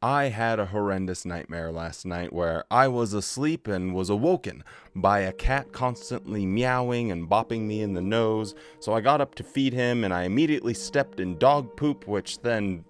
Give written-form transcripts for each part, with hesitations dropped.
I had a horrendous nightmare last night where I was asleep and was awoken by a cat constantly meowing and bopping me in the nose. So I got up to feed him and I immediately stepped in dog poop, which then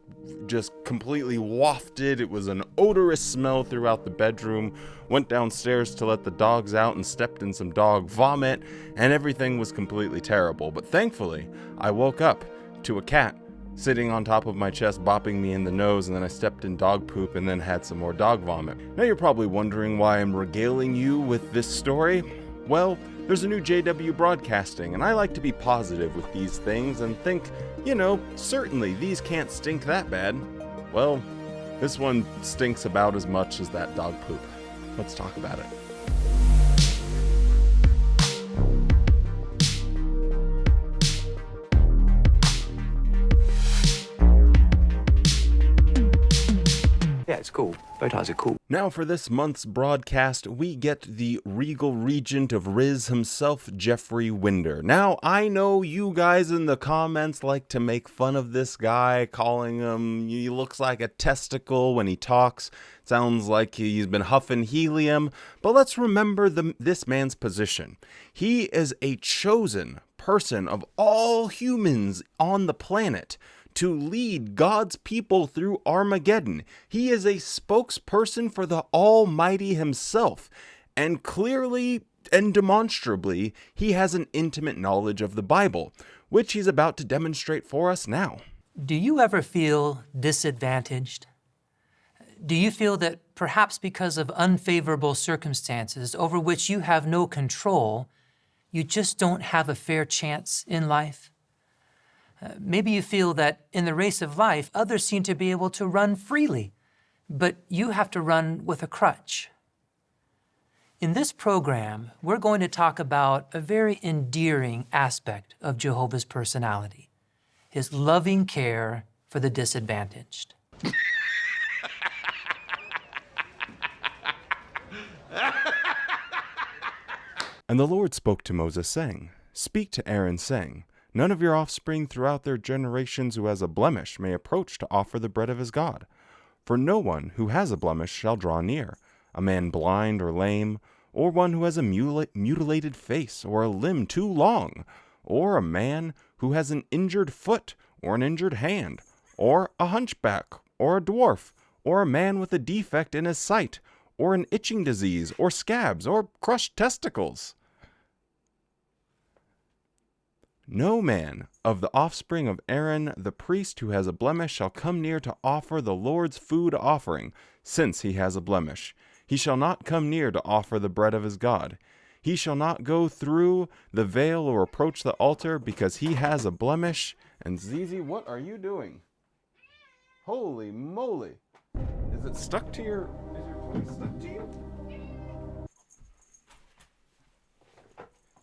just completely wafted. It was an odorous smell throughout the bedroom. Went downstairs to let the dogs out and stepped in some dog vomit, and everything was completely terrible. But thankfully, I woke up to a cat sitting on top of my chest, bopping me in the nose, and then I stepped in dog poop and then had some more dog vomit. Now you're probably wondering why I'm regaling you with this story. Well, there's a new JW broadcasting, and I like to be positive with these things and think, certainly these can't stink that bad. Well, this one stinks about as much as that dog poop. Let's talk about it. Yeah, it's cool. Bow ties are cool. Now for this month's broadcast, we get the regal regent of Riz himself, Jeffrey Winder. Now, I know you guys in the comments like to make fun of this guy, calling him, he looks like a testicle when he talks. Sounds like he's been huffing helium. But let's remember this man's position. He is a chosen person of all humans on the planet to lead God's people through Armageddon. He is a spokesperson for the Almighty himself, and clearly and demonstrably, he has an intimate knowledge of the Bible, which he's about to demonstrate for us now. Do you ever feel disadvantaged? Do you feel that perhaps because of unfavorable circumstances over which you have no control, you just don't have a fair chance in life? Maybe you feel that in the race of life, others seem to be able to run freely, but you have to run with a crutch. In this program, we're going to talk about a very endearing aspect of Jehovah's personality, his loving care for the disadvantaged. And the Lord spoke to Moses, saying, Speak to Aaron, saying, None of your offspring throughout their generations who has a blemish may approach to offer the bread of his God. For no one who has a blemish shall draw near, a man blind or lame, or one who has a mutilated face, or a limb too long, or a man who has an injured foot, or an injured hand, or a hunchback, or a dwarf, or a man with a defect in his sight, or an itching disease, or scabs, or crushed testicles. No man of the offspring of Aaron the priest who has a blemish shall come near to offer the Lord's food offering, since he has a blemish. He shall not come near to offer the bread of his God. He shall not go through the veil or approach the altar, because he has a blemish. And Zizi, what are you doing? Holy moly! Is it stuck to your... Is your toy stuck to you?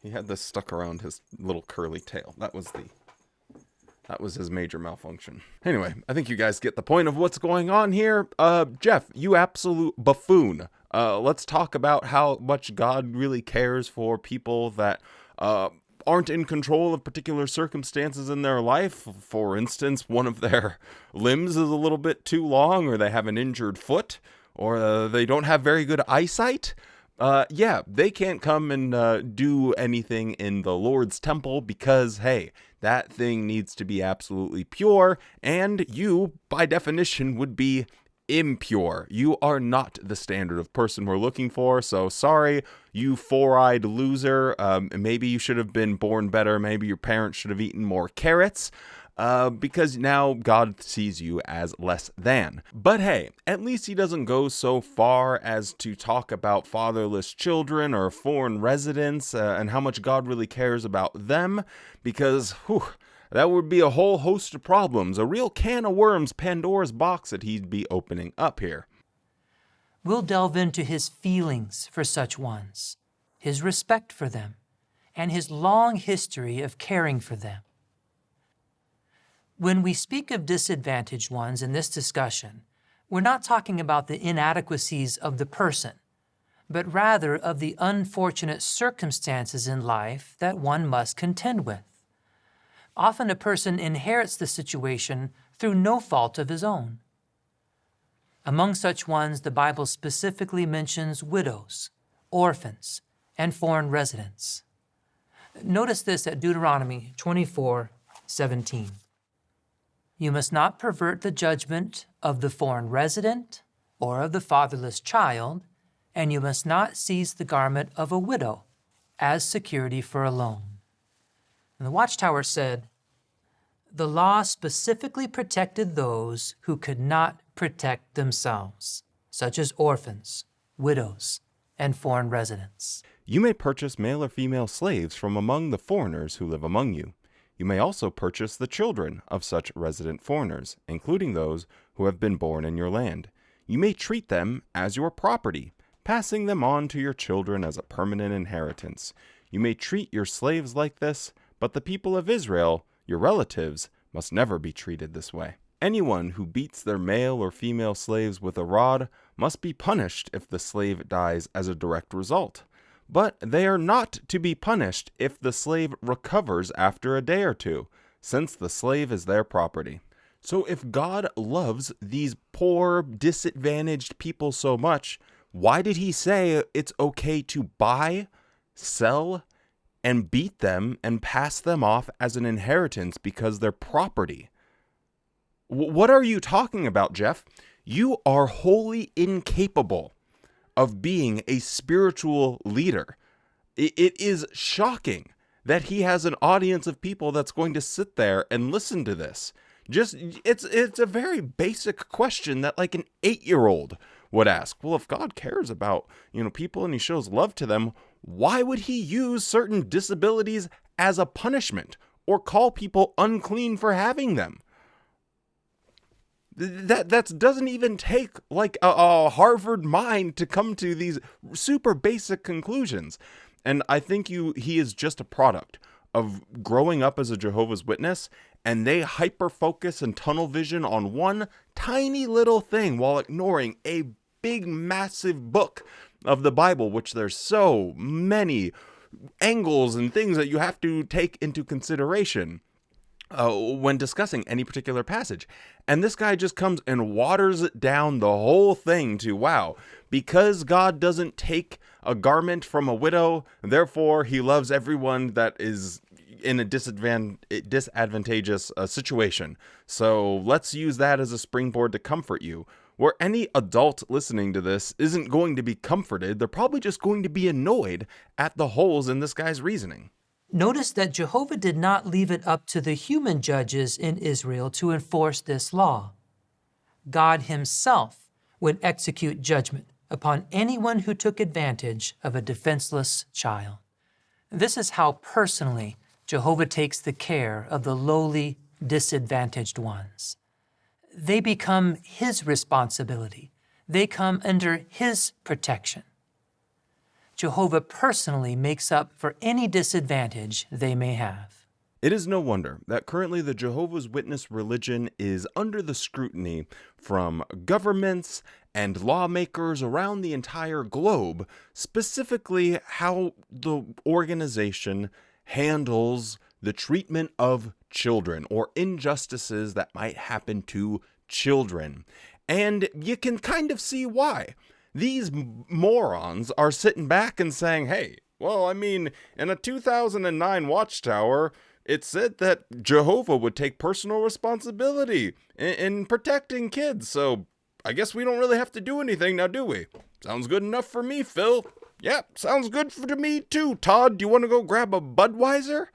He had this stuck around his little curly tail. That was his major malfunction. Anyway, I think you guys get the point of what's going on here. Jeff, you absolute buffoon. Let's talk about how much God really cares for people that aren't in control of particular circumstances in their life. For instance, one of their limbs is a little bit too long, or they have an injured foot, or they don't have very good eyesight. They can't come and do anything in the Lord's temple because, hey, that thing needs to be absolutely pure, and you, by definition, would be impure. You are not the standard of person we're looking for, so sorry, you four-eyed loser. Maybe you should have been born better. Maybe your parents should have eaten more carrots. Because now God sees you as less than. But hey, at least he doesn't go so far as to talk about fatherless children or foreign residents and how much God really cares about them, because that would be a whole host of problems, a real can of worms, Pandora's box that he'd be opening up here. We'll delve into his feelings for such ones, his respect for them, and his long history of caring for them. When we speak of disadvantaged ones in this discussion, we're not talking about the inadequacies of the person, but rather of the unfortunate circumstances in life that one must contend with. Often a person inherits the situation through no fault of his own. Among such ones, the Bible specifically mentions widows, orphans, and foreign residents. Notice this at Deuteronomy 24:17. You must not pervert the judgment of the foreign resident or of the fatherless child, and you must not seize the garment of a widow as security for a loan. And the Watchtower said, the law specifically protected those who could not protect themselves, such as orphans, widows, and foreign residents. You may purchase male or female slaves from among the foreigners who live among you. You may also purchase the children of such resident foreigners, including those who have been born in your land. You may treat them as your property, passing them on to your children as a permanent inheritance. You may treat your slaves like this, but the people of Israel, your relatives, must never be treated this way. Anyone who beats their male or female slaves with a rod must be punished if the slave dies as a direct result. But they are not to be punished if the slave recovers after a day or two, since the slave is their property. So if God loves these poor, disadvantaged people so much, why did he say it's okay to buy, sell, and beat them and pass them off as an inheritance because they're property? What are you talking about, Jeff? You are wholly incapable of being a spiritual leader. It is shocking that he has an audience of people that's going to sit there and listen to this. It's a very basic question that like an 8-year-old would ask. Well, if God cares about, people and he shows love to them, why would he use certain disabilities as a punishment or call people unclean for having them? That doesn't even take like a Harvard mind to come to these super basic conclusions. And I think he is just a product of growing up as a Jehovah's Witness, and they hyper-focus and tunnel vision on one tiny little thing while ignoring a big, massive book of the Bible, which there's so many angles and things that you have to take into consideration when discussing any particular passage. And this guy just comes and waters down the whole thing to, wow, because God doesn't take a garment from a widow, therefore he loves everyone that is in a disadvantageous situation. So let's use that as a springboard to comfort you. Where any adult listening to this isn't going to be comforted, they're probably just going to be annoyed at the holes in this guy's reasoning. Notice that Jehovah did not leave it up to the human judges in Israel to enforce this law. God himself would execute judgment upon anyone who took advantage of a defenseless child. This is how personally Jehovah takes the care of the lowly, disadvantaged ones. They become his responsibility. They come under his protection. Jehovah personally makes up for any disadvantage they may have. It is no wonder that currently the Jehovah's Witness religion is under the scrutiny from governments and lawmakers around the entire globe, specifically how the organization handles the treatment of children or injustices that might happen to children. And you can kind of see why. These morons are sitting back and saying, hey, well, I mean, in a 2009 Watchtower, it said that Jehovah would take personal responsibility in protecting kids, so I guess we don't really have to do anything now, do we? Sounds good enough for me, Phil. Yep, sounds good to me too. Todd, do you want to go grab a Budweiser?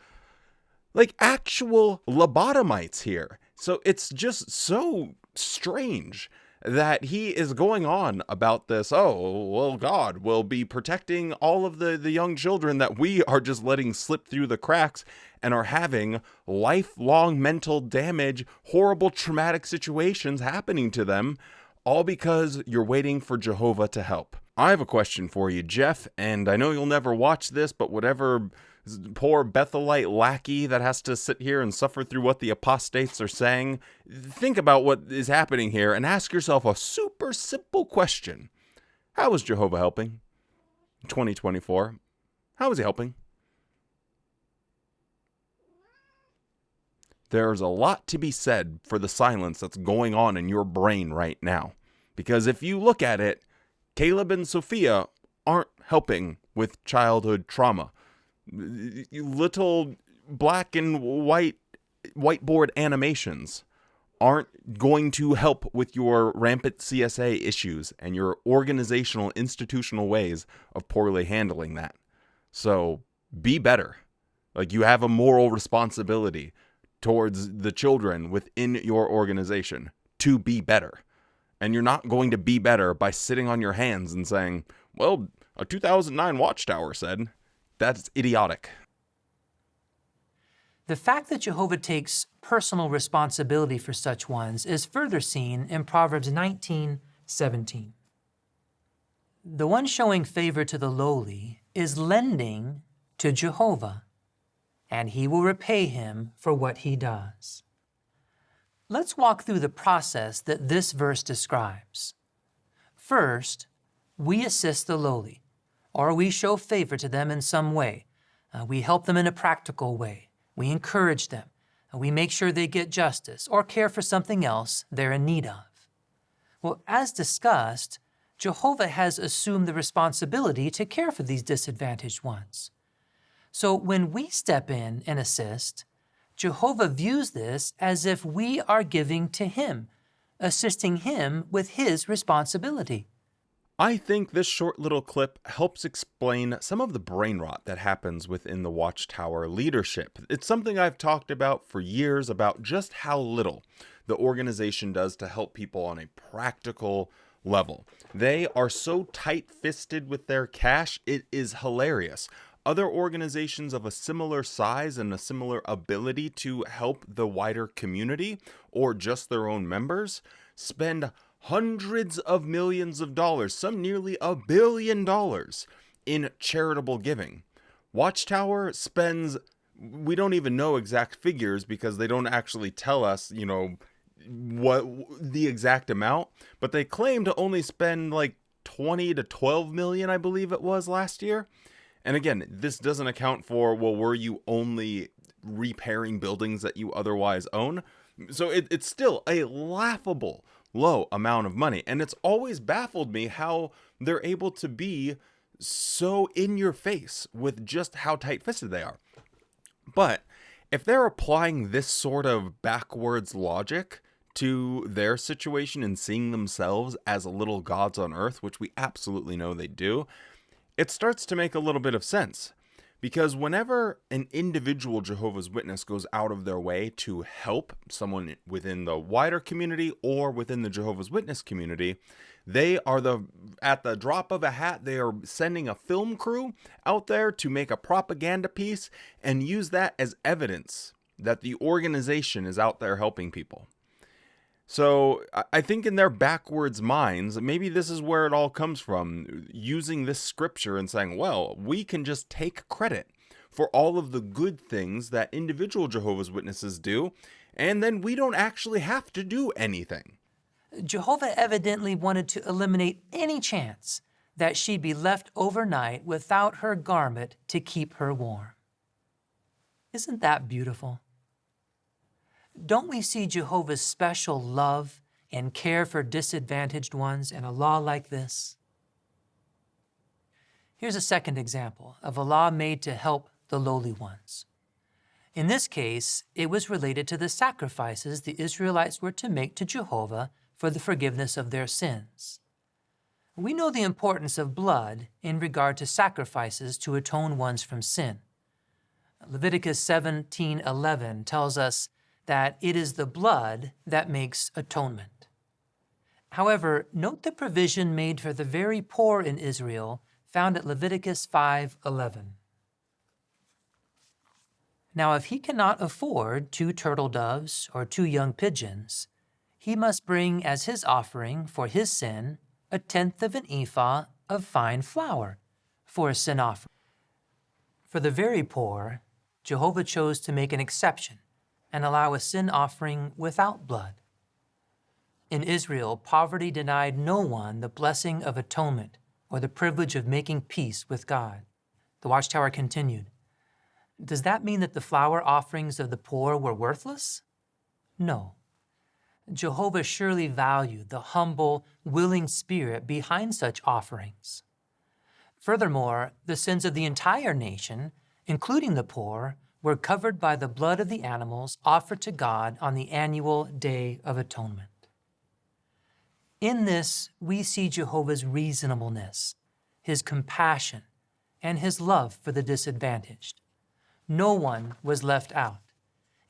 Like actual lobotomites here. So it's just so strange that he is going on about this. Oh, well, God will be protecting all of the young children that we are just letting slip through the cracks and are having lifelong mental damage, horrible traumatic situations happening to them, all because you're waiting for Jehovah to help. I have a question for you, Jeff, and I know you'll never watch this, but whatever poor Bethelite lackey that has to sit here and suffer through what the apostates are saying, think about what is happening here and ask yourself a super simple question. How is Jehovah helping? 2024. How is he helping? There's a lot to be said for the silence that's going on in your brain right now. Because if you look at it, Caleb and Sophia aren't helping with childhood trauma. Little black and white whiteboard animations aren't going to help with your rampant CSA issues and your organizational, institutional ways of poorly handling that. So be better. Like, you have a moral responsibility towards the children within your organization to be better. And you're not going to be better by sitting on your hands and saying, well, a 2009 Watchtower said. That's idiotic. The fact that Jehovah takes personal responsibility for such ones is further seen in Proverbs 19:17. The one showing favor to the lowly is lending to Jehovah, and he will repay him for what he does. Let's walk through the process that this verse describes. First, we assist the lowly, or we show favor to them in some way. We help them in a practical way. We encourage them. We make sure they get justice or care for something else they're in need of. Well, as discussed, Jehovah has assumed the responsibility to care for these disadvantaged ones. So when we step in and assist, Jehovah views this as if we are giving to him, assisting him with his responsibility. I think this short little clip helps explain some of the brain rot that happens within the Watchtower leadership. It's something I've talked about for years, about just how little the organization does to help people on a practical level. They are so tight-fisted with their cash, it is hilarious. Other organizations of a similar size and a similar ability to help the wider community or just their own members spend hundreds of millions of dollars, some nearly $1 billion in charitable giving. Watchtower spends, we don't even know exact figures because they don't actually tell us, what the exact amount, but they claim to only spend like 20 to 12 million, I believe it was last year. And again, this doesn't account for, well, were you only repairing buildings that you otherwise own? So it's still a laughable low amount of money. And it's always baffled me how they're able to be so in your face with just how tight-fisted they are. But if they're applying this sort of backwards logic to their situation and seeing themselves as little gods on earth, which we absolutely know they do, it starts to make a little bit of sense. Because whenever an individual Jehovah's Witness goes out of their way to help someone within the wider community or within the Jehovah's Witness community, they are at the drop of a hat, they are sending a film crew out there to make a propaganda piece and use that as evidence that the organization is out there helping people. So I think in their backwards minds, maybe this is where it all comes from, using this scripture and saying, well, we can just take credit for all of the good things that individual Jehovah's Witnesses do, and then we don't actually have to do anything. Jehovah evidently wanted to eliminate any chance that she'd be left overnight without her garment to keep her warm. Isn't that beautiful? Don't we see Jehovah's special love and care for disadvantaged ones in a law like this? Here's a second example of a law made to help the lowly ones. In this case, it was related to the sacrifices the Israelites were to make to Jehovah for the forgiveness of their sins. We know the importance of blood in regard to sacrifices to atone ones from sin. Leviticus 17:11 tells us that it is the blood that makes atonement. However, note the provision made for the very poor in Israel found at Leviticus 5:11. Now, if he cannot afford 2 turtle doves or 2 young pigeons, he must bring as his offering for his sin 1/10 of an ephah of fine flour for a sin offering. For the very poor, Jehovah chose to make an exception and allow a sin offering without blood. In Israel, poverty denied no one the blessing of atonement or the privilege of making peace with God. The Watchtower continued, does that mean that the flour offerings of the poor were worthless? No. Jehovah surely valued the humble, willing spirit behind such offerings. Furthermore, the sins of the entire nation, including the poor, were covered by the blood of the animals offered to God on the annual Day of Atonement. In this, we see Jehovah's reasonableness, his compassion, and his love for the disadvantaged. No one was left out,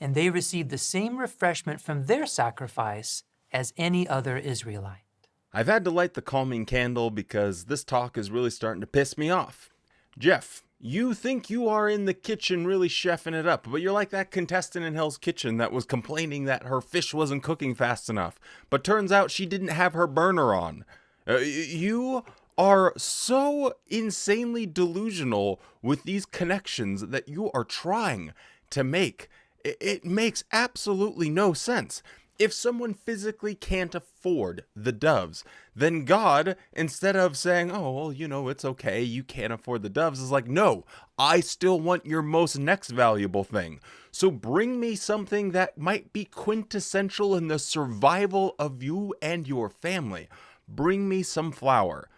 and they received the same refreshment from their sacrifice as any other Israelite. I've had to light the calming candle because this talk is really starting to piss me off. Jeff, you think you are in the kitchen really chefing it up, but you're like that contestant in Hell's Kitchen that was complaining that her fish wasn't cooking fast enough, but turns out she didn't have her burner on. You are so insanely delusional with these connections that you are trying to make. It makes absolutely no sense. If someone physically can't afford the doves, then God, instead of saying, oh, well, you know, it's okay, you can't afford the doves, is like, no, I still want your most next valuable thing. So bring me something that might be quintessential in the survival of you and your family. Bring me some flour.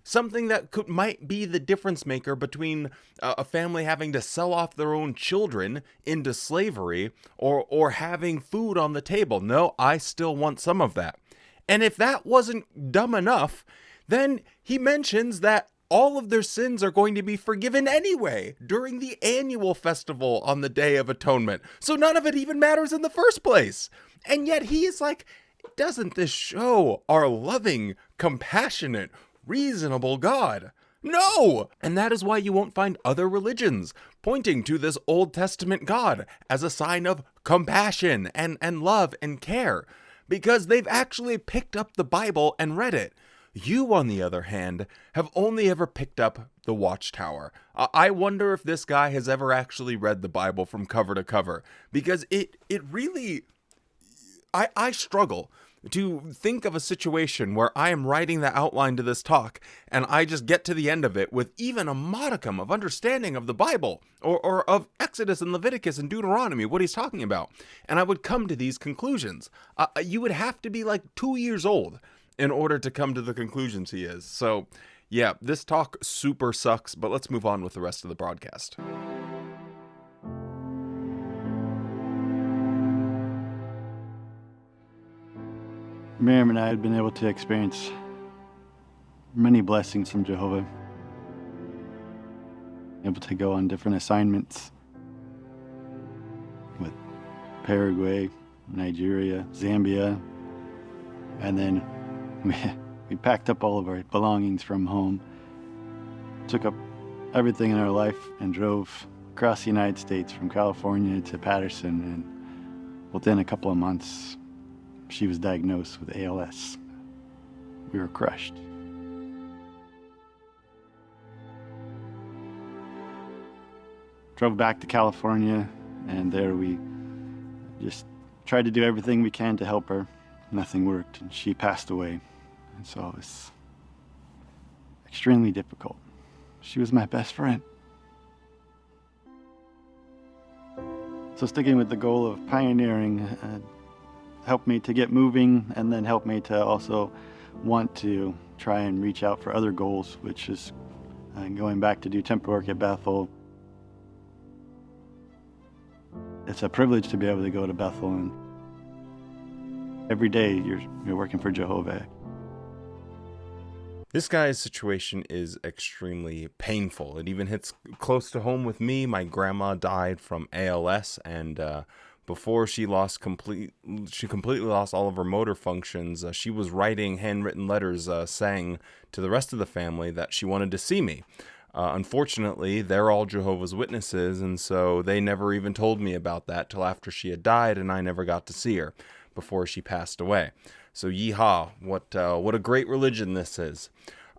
Something that might be the difference maker between a family having to sell off their own children into slavery or having food on the table. No, I still want some of that. And if that wasn't dumb enough, then he mentions that all of their sins are going to be forgiven anyway during the annual festival on the Day of Atonement. So none of it even matters in the first place. And yet he is like, doesn't this show our loving, compassionate, reasonable God? No! And that is why you won't find other religions pointing to this Old Testament God as a sign of compassion and love and care, because they've actually picked up the Bible and read it. You, on the other hand, have only ever picked up the Watchtower. I wonder if this guy has ever actually read the Bible from cover to cover, because it really, I struggle to think of a situation where I am writing the outline to this talk and I just get to the end of it with even a modicum of understanding of the Bible or of Exodus and Leviticus and Deuteronomy, what he's talking about. And I would come to these conclusions. You would have to be like 2 years old in order to come to the conclusions he is. So yeah, this talk super sucks, but let's move on with the rest of the broadcast. Miriam and I had been able to experience many blessings from Jehovah. Able to go on different assignments with Paraguay, Nigeria, Zambia, and then we packed up all of our belongings from home, took up everything in our life, and drove across the United States from California to Patterson, and within a couple of months, she was diagnosed with ALS. We were crushed. Drove back to California, and there we just tried to do everything we can to help her. Nothing worked, and she passed away. And so it was extremely difficult. She was my best friend. So sticking with the goal of pioneering helped me to get moving, and then helped me to also want to try and reach out for other goals, which is going back to do temporary work at Bethel. It's a privilege to be able to go to Bethel, and every day you're working for Jehovah. This guy's situation is extremely painful. It even hits close to home with me. My grandma died from ALS, and before she completely lost all of her motor functions, she was writing handwritten letters saying to the rest of the family that she wanted to see me. Unfortunately, they're all Jehovah's Witnesses, and so they never even told me about that till after she had died, and I never got to see her before she passed away. So yeehaw, what a great religion this is.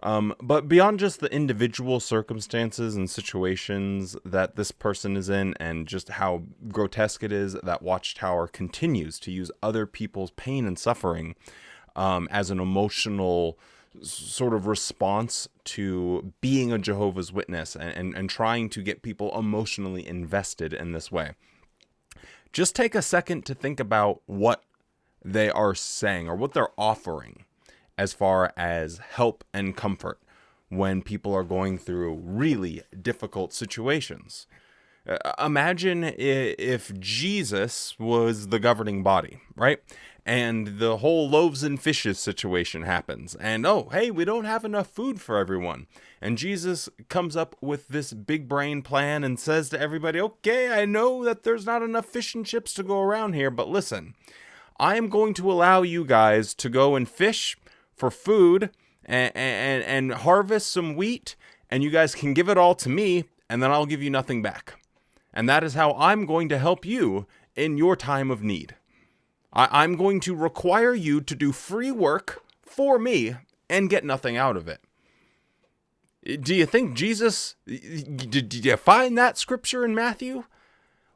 But beyond just the individual circumstances and situations that this person is in, and just how grotesque it is that Watchtower continues to use other people's pain and suffering as an emotional sort of response to being a Jehovah's Witness and trying to get people emotionally invested in this way. Just take a second to think about what they are saying or what they're offering as far as help and comfort when people are going through really difficult situations. Imagine if Jesus was the governing body, right? And the whole loaves and fishes situation happens. And, oh, hey, we don't have enough food for everyone. And Jesus comes up with this big brain plan and says to everybody, okay, I know that there's not enough fish and chips to go around here, but listen, I am going to allow you guys to go and fish for food and harvest some wheat, and you guys can give it all to me, and then I'll give you nothing back. And that is how I'm going to help you in your time of need. I'm going to require you to do free work for me and get nothing out of it. Do you think Jesus, did you find that scripture in Matthew?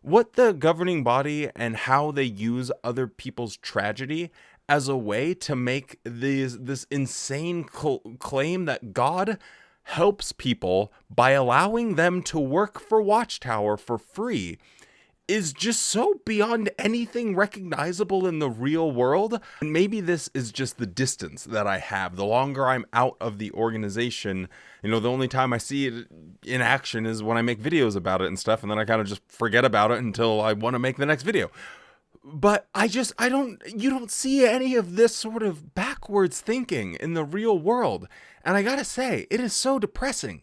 What the governing body and how they use other people's tragedy as a way to make this insane claim that God helps people by allowing them to work for Watchtower for free is just so beyond anything recognizable in the real world. And maybe this is just the distance that I have. The longer I'm out of the organization, the only time I see it in action is when I make videos about it and stuff, and then I kind of just forget about it until I want to make the next video. But you don't see any of this sort of backwards thinking in the real world. And I gotta say, it is so depressing.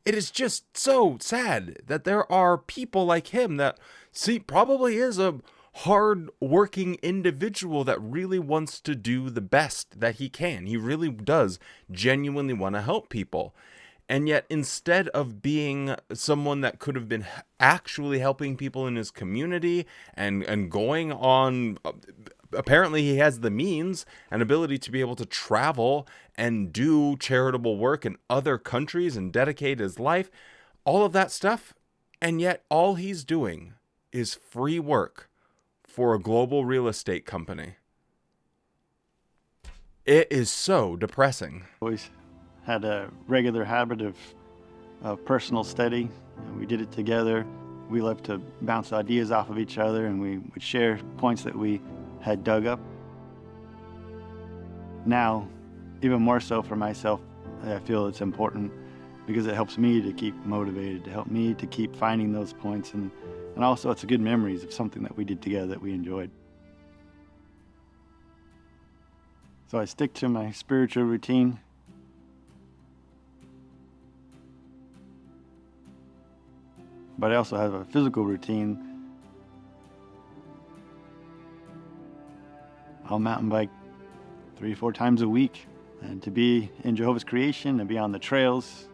It is just so sad that there are people like him that probably is a hard-working individual that really wants to do the best that he can. He really does genuinely want to help people. And yet, instead of being someone that could have been actually helping people in his community and going on, apparently he has the means and ability to be able to travel and do charitable work in other countries and dedicate his life, all of that stuff. And yet, all he's doing is free work for a global real estate company. It is so depressing. Always had a regular habit of personal study. We did it together. We loved to bounce ideas off of each other, and we would share points that we had dug up. Now, even more so for myself, I feel it's important because it helps me to keep motivated, to help me to keep finding those points, and also it's a good memories of something that we did together that we enjoyed. So I stick to my spiritual routine. But I also have a physical routine. I'll mountain bike 3 or 4 times a week, and to be in Jehovah's creation and be on the trails,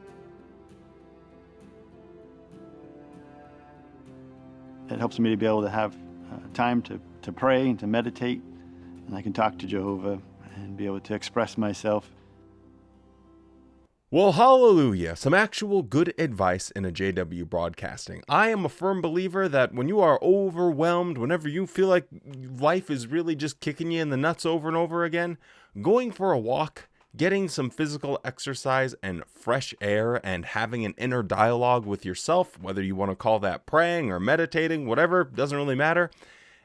it helps me to be able to have time to pray and to meditate, and I can talk to Jehovah and be able to express myself. Well, hallelujah. Some actual good advice in a JW broadcasting. I am a firm believer that when you are overwhelmed, whenever you feel like life is really just kicking you in the nuts over and over again, going for a walk, getting some physical exercise and fresh air, and having an inner dialogue with yourself, whether you want to call that praying or meditating, whatever, doesn't really matter.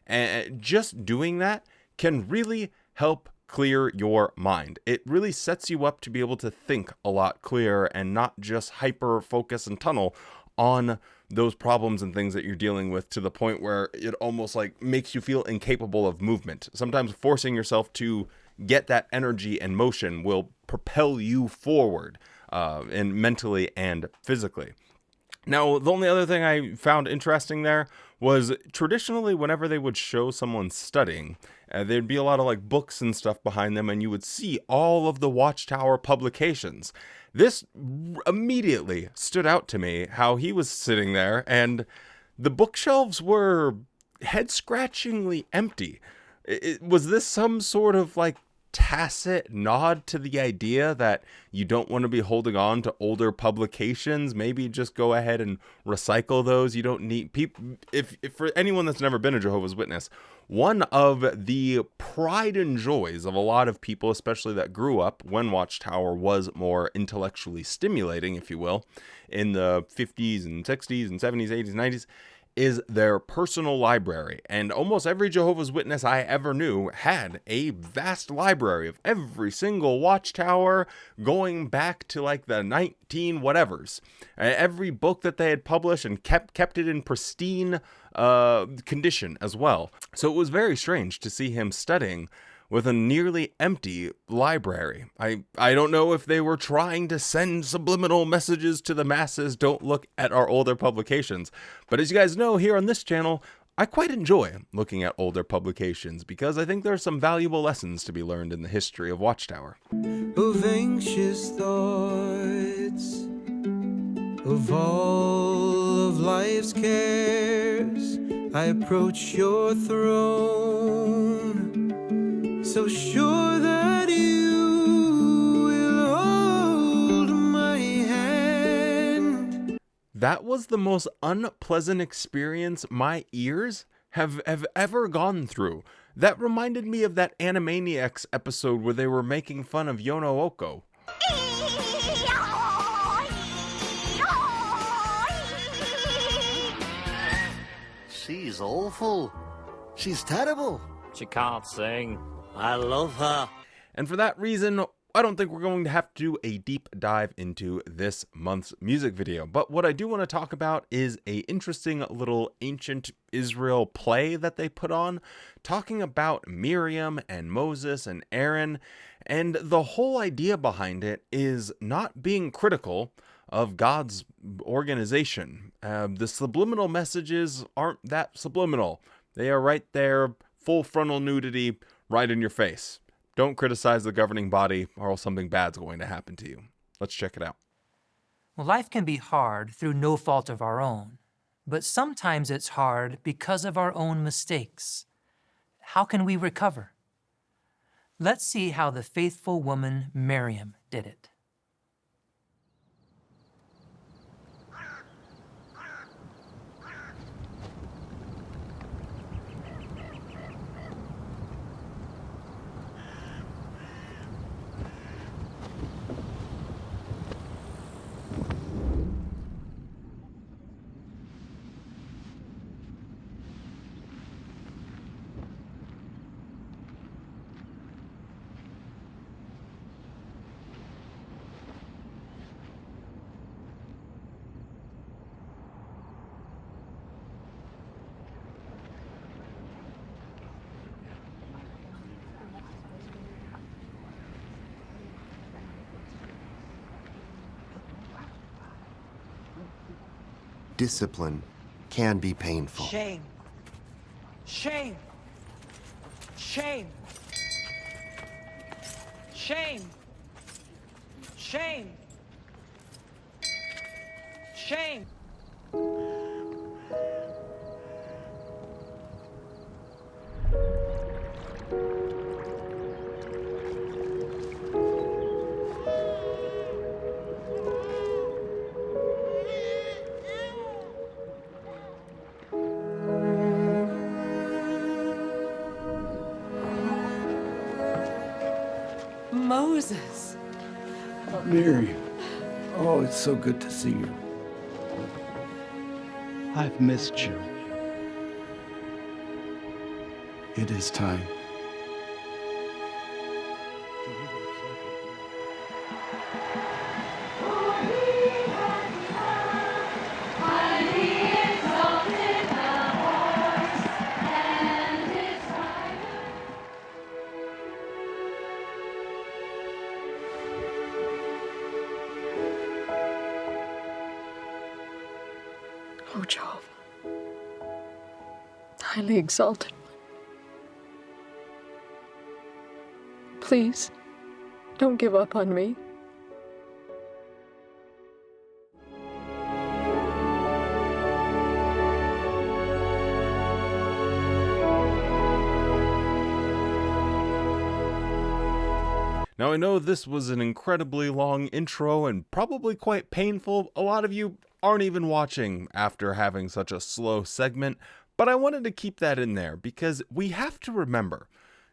And just doing that can really help clear your mind. It really sets you up to be able to think a lot clearer and not just hyper focus and tunnel on those problems and things that you're dealing with to the point where it almost like makes you feel incapable of movement. Sometimes forcing yourself to get that energy and motion will propel you forward, and mentally and physically. Now, the only other thing I found interesting there was traditionally whenever they would show someone studying, there'd be a lot of like books and stuff behind them, and you would see all of the Watchtower publications. This immediately stood out to me, how he was sitting there and the bookshelves were head-scratchingly empty. Was this some sort of like tacit nod to the idea that you don't want to be holding on to older publications? Maybe just go ahead and recycle those. You don't need people. If for anyone that's never been a Jehovah's Witness, one of the pride and joys of a lot of people, especially that grew up when Watchtower was more intellectually stimulating, if you will, in the 50s and 60s and 70s, 80s, 90s, is their personal library, and almost every Jehovah's Witness I ever knew had a vast library of every single Watchtower going back to like the 19 whatevers. Every book that they had published, and kept it in pristine condition as well. So it was very strange to see him studying with a nearly empty library. I don't know if they were trying to send subliminal messages to the masses, don't look at our older publications. But as you guys know, here on this channel, I quite enjoy looking at older publications because I think there are some valuable lessons to be learned in the history of Watchtower. Of anxious thoughts, of all of life's cares, I approach your throne, so sure that you will hold my hand. That was the most unpleasant experience my ears have ever gone through. That reminded me of that Animaniacs episode where they were making fun of Yono Oko. She's awful. She's terrible. She can't sing. I love her. And for that reason, I don't think we're going to have to do a deep dive into this month's music video. But what I do want to talk about is a interesting little ancient Israel play that they put on, talking about Miriam and Moses and Aaron. And the whole idea behind it is not being critical of God's organization. The subliminal messages aren't that subliminal. They are right there, full frontal nudity, right in your face. Don't criticize the governing body or else something bad's going to happen to you. Let's check it out. Well, life can be hard through no fault of our own, but sometimes it's hard because of our own mistakes. How can we recover? Let's see how the faithful woman Miriam did it. Discipline can be painful. Shame. Shame. Shame. Shame. Shame. Shame. Moses. Mary, oh, it's so good to see you. I've missed you. It is time. Oh, Jehovah, highly exalted one. Please, don't give up on me. Now, I know this was an incredibly long intro and probably quite painful. A lot of you aren't even watching after having such a slow segment, but I wanted to keep that in there because we have to remember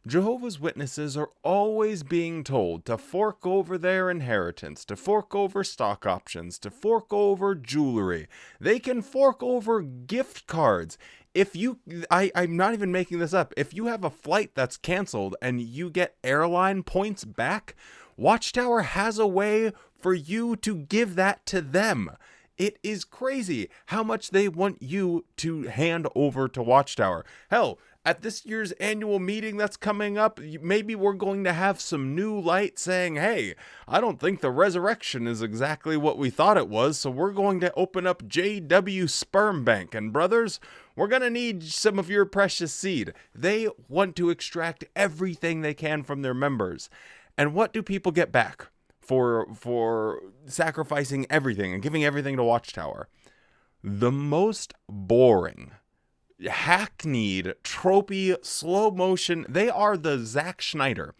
Jehovah's Witnesses are always being told to fork over their inheritance, to fork over stock options, to fork over jewelry. They can fork over gift cards. If you, I'm not even making this up, if you have a flight that's canceled and you get airline points back, Watchtower has a way for you to give that to them. It is crazy how much they want you to hand over to Watchtower. Hell, at this year's annual meeting that's coming up, maybe we're going to have some new light saying, hey, I don't think the resurrection is exactly what we thought it was, so we're going to open up JW Sperm Bank. And brothers, we're going to need some of your precious seed. They want to extract everything they can from their members. And what do people get back for sacrificing everything and giving everything to Watchtower? The most boring, hackneyed, tropey, slow motion. They are the Zack Schneider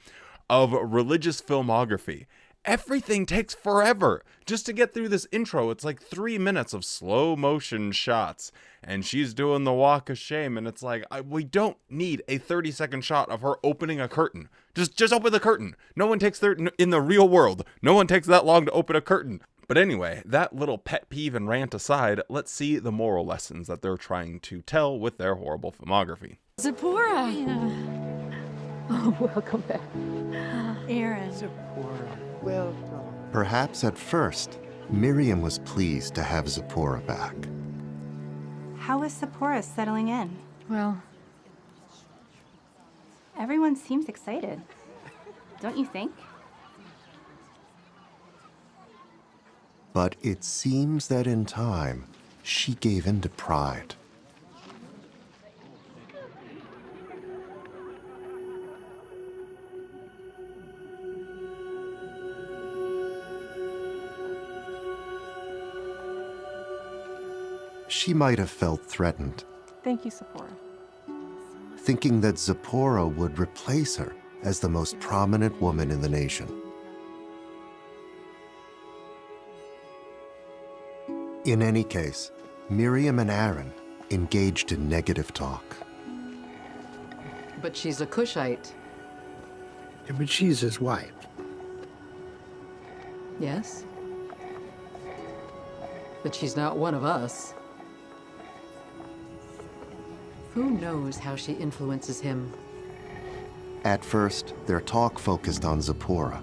of religious filmography. Everything takes forever just to get through this intro. It's like 3 minutes of slow motion shots, and she's doing the walk of shame, and it's like, we don't need a 30-second shot of her opening a curtain. Just open the curtain. No one takes in the real world, no one takes that long to open a curtain. But anyway, that little pet peeve and rant aside, let's see the moral lessons that they're trying to tell with their horrible filmography. Zipporah! Oh, welcome back. Aaron. Well, Perhaps at first, Miriam was pleased to have Zipporah back. How is Zipporah settling in? Well, Everyone seems excited. Don't you think? But it seems that in time, she gave in to pride. She might have felt threatened, thank you, Zipporah. thinking that Zipporah would replace her as the most prominent woman in the nation. In any case, Miriam and Aaron engaged in negative talk. but she's a Cushite. Yeah, but she's his wife. Yes? But she's not one of us. Who knows how she influences him? At first, their talk focused on Zipporah,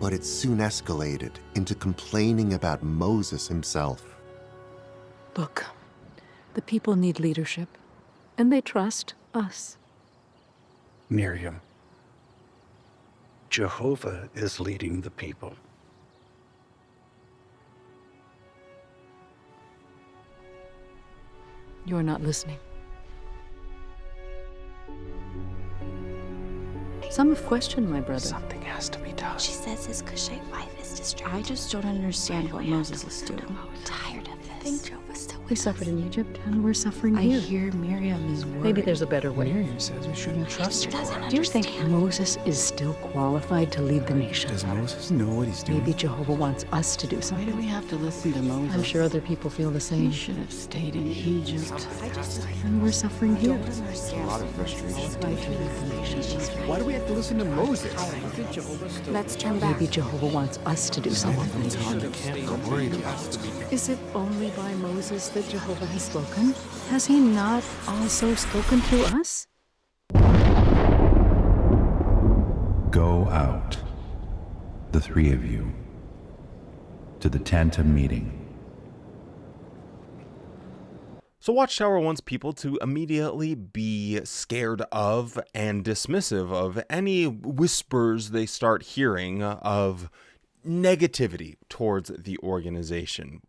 but it soon escalated into complaining about Moses himself. Look, the people need leadership, and they trust us. Miriam, Jehovah is leading the people. You're not listening. Some have questioned my brother. Something has to be done. She says his Cushite wife is distracted. I just don't understand what Moses is doing. I'm tired of this. I think Jehovah's still We suffered in Egypt, and we're suffering I here. hear Miriam is worried. Maybe there's a better way. Miriam says we shouldn't trust her. Do you think Moses is still qualified to lead the nation? Does Moses know what he's doing? Maybe Jehovah wants us to do Why do something. we have to listen to Moses? I'm sure other people feel the We same. should have stayed in Egypt. And we're suffering here. A lot of frustration. Why do we have to listen to Moses? I think Jehovah's still... Let's turn back. Maybe Jehovah wants us to do something. We're worried about it. Is it only by Moses that Jehovah has spoken? Has he not also spoken through us? Go out, the three of you, to the tent of meeting. So Watchtower wants people to immediately be scared of and dismissive of any whispers they start hearing of negativity towards the organization.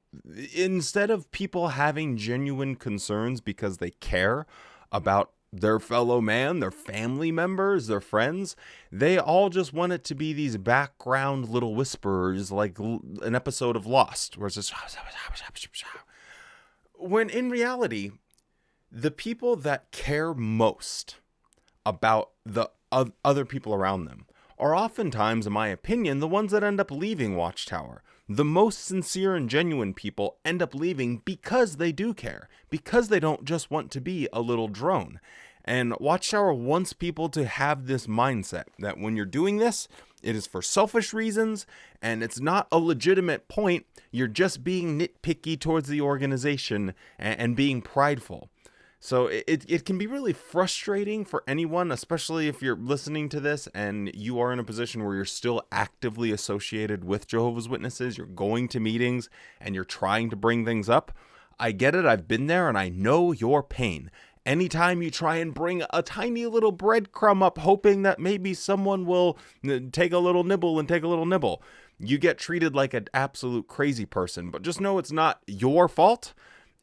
Instead of people having genuine concerns because they care about their fellow man, their family members, their friends, they all just want it to be these background little whisperers like an episode of Lost where it's just... When in reality, the people that care most about the other people around them are oftentimes, in my opinion, the ones that end up leaving Watchtower. The most sincere and genuine people end up leaving because they do care, because they don't just want to be a little drone. And Watchtower wants people to have this mindset that when you're doing this, it is for selfish reasons, and it's not a legitimate point. You're just being nitpicky towards the organization and being prideful. So it can be really frustrating for anyone, especially if you're listening to this and you are in a position where you're still actively associated with Jehovah's Witnesses, you're going to meetings, and you're trying to bring things up. I get it, I've been there, and I know your pain. Anytime you try and bring a tiny little breadcrumb up, hoping that maybe someone will take a little nibble, you get treated like an absolute crazy person. But just know it's not your fault.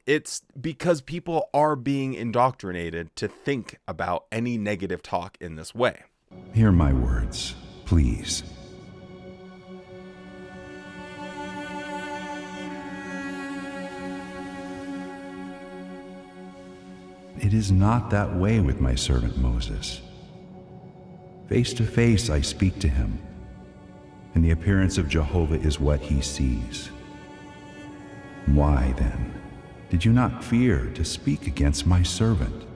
It's because people are being indoctrinated to think about any negative talk in this way. Hear my words, please. It is not that way with my servant Moses. Face to face I speak to him, and the appearance of Jehovah is what he sees. Why, then, did you not fear to speak against my servant,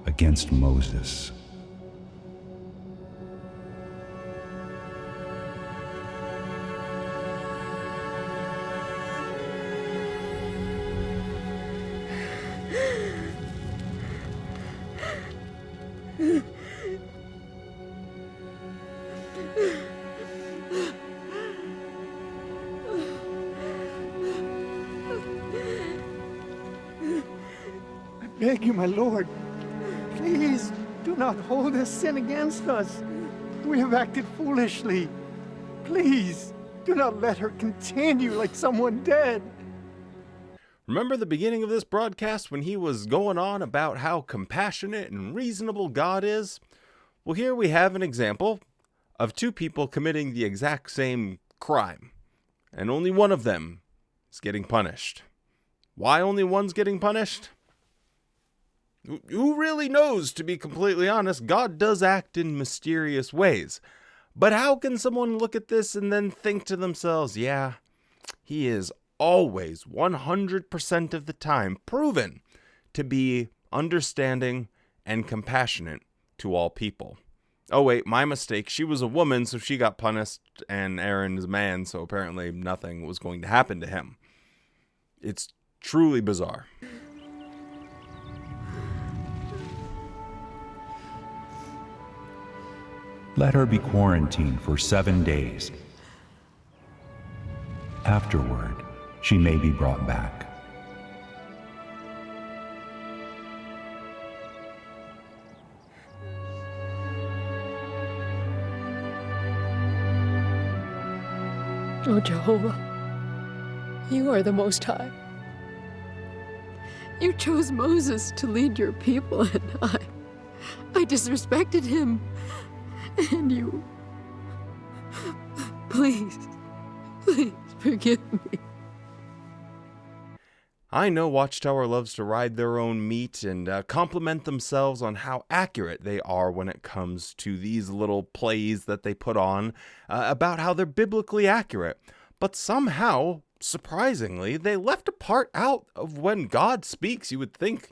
against Moses? Beg you, my lord, please do not hold this sin against us. We have acted foolishly. Please do not let her continue like someone dead. Remember the beginning of this broadcast when he was going on about how compassionate and reasonable God is? Well, here we have an example of two people committing the exact same crime, and only one of them is getting punished. Why only one's getting punished? Who really knows, to be completely honest? God does act in mysterious ways. But how can someone look at this and then think to themselves, yeah, he is always 100% of the time proven to be understanding and compassionate to all people. Oh wait, my mistake. She was a woman, so she got punished, and Aaron is a man, so apparently nothing was going to happen to him. It's truly bizarre. Let her be quarantined for 7 days. Afterward, she may be brought back. Oh, Jehovah, you are the Most High. You chose Moses to lead your people, and I disrespected him. And you, please forgive me. I know Watchtower loves to ride their own meat and compliment themselves on how accurate they are when it comes to these little plays that they put on about how they're biblically accurate. But somehow, surprisingly, they left a part out of when God speaks. You would think,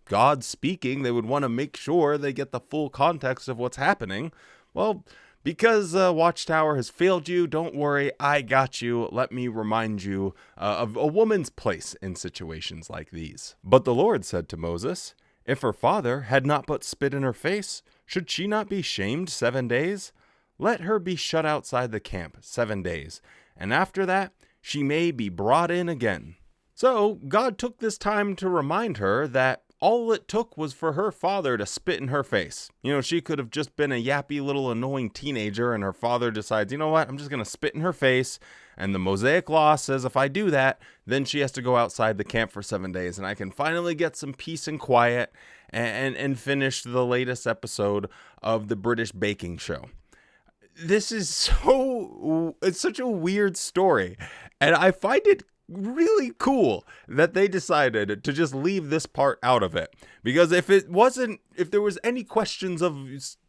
God speaking, they would want to make sure they get the full context of what's happening. Well, because Watchtower has failed you, don't worry, I got you. Let me remind you of a woman's place in situations like these. But the Lord said to Moses, if her father had not but spit in her face, should she not be shamed 7 days? Let her be shut outside the camp 7 days, and after that she may be brought in again. So God took this time to remind her that all it took was for her father to spit in her face. She could have just been a yappy little annoying teenager, and her father decides, you know what, I'm just going to spit in her face. And the Mosaic law says if I do that, then she has to go outside the camp for 7 days, and I can finally get some peace and quiet and finish the latest episode of the British baking show. This is it's such a weird story, and I find it really cool that they decided to just leave this part out of it, because if there was any questions of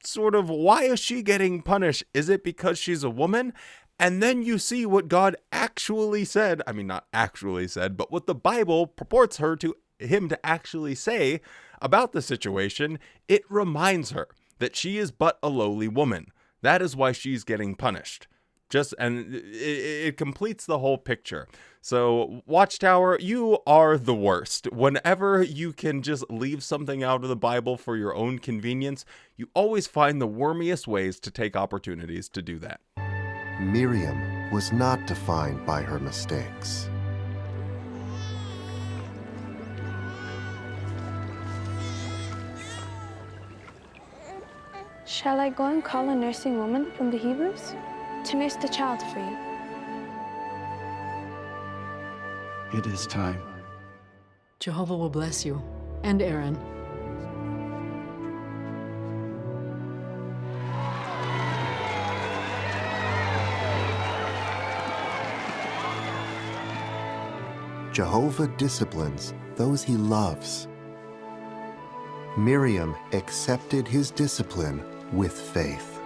sort of why is she getting punished, is it because she's a woman? And then you see what God actually said, not actually said, but what the Bible purports him to actually say about the situation, it reminds her that she is but a lowly woman. That is why she's getting punished. It completes the whole picture. So, Watchtower, you are the worst. Whenever you can just leave something out of the Bible for your own convenience, you always find the wormiest ways to take opportunities to do that. Miriam was not defined by her mistakes. Shall I go and call a nursing woman from the Hebrews to nurse the child for you? It is time. Jehovah will bless you, and Aaron. Jehovah disciplines those he loves. Miriam accepted his discipline with faith.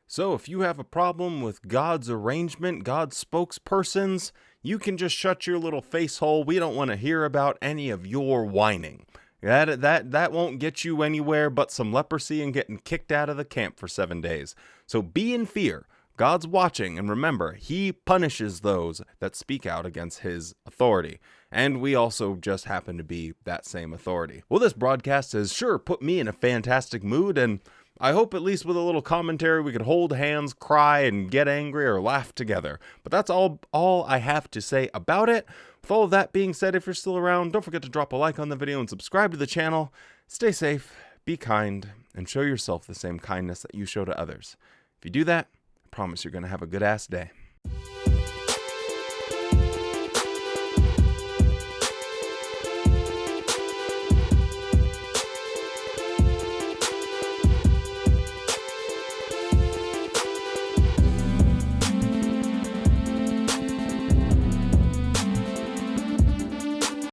So if you have a problem with God's arrangement, God's spokespersons, you can just shut your little face hole. We don't want to hear about any of your whining. That won't get you anywhere but some leprosy and getting kicked out of the camp for 7 days. So be in fear. God's watching, and remember, he punishes those that speak out against his authority. And we also just happen to be that same authority. Well, this broadcast has sure put me in a fantastic mood, and I hope at least with a little commentary we could hold hands, cry, and get angry or laugh together. But that's all I have to say about it. With all of that being said, if you're still around, don't forget to drop a like on the video and subscribe to the channel. Stay safe, be kind, and show yourself the same kindness that you show to others. If you do that, I promise you're going to have a good-ass day.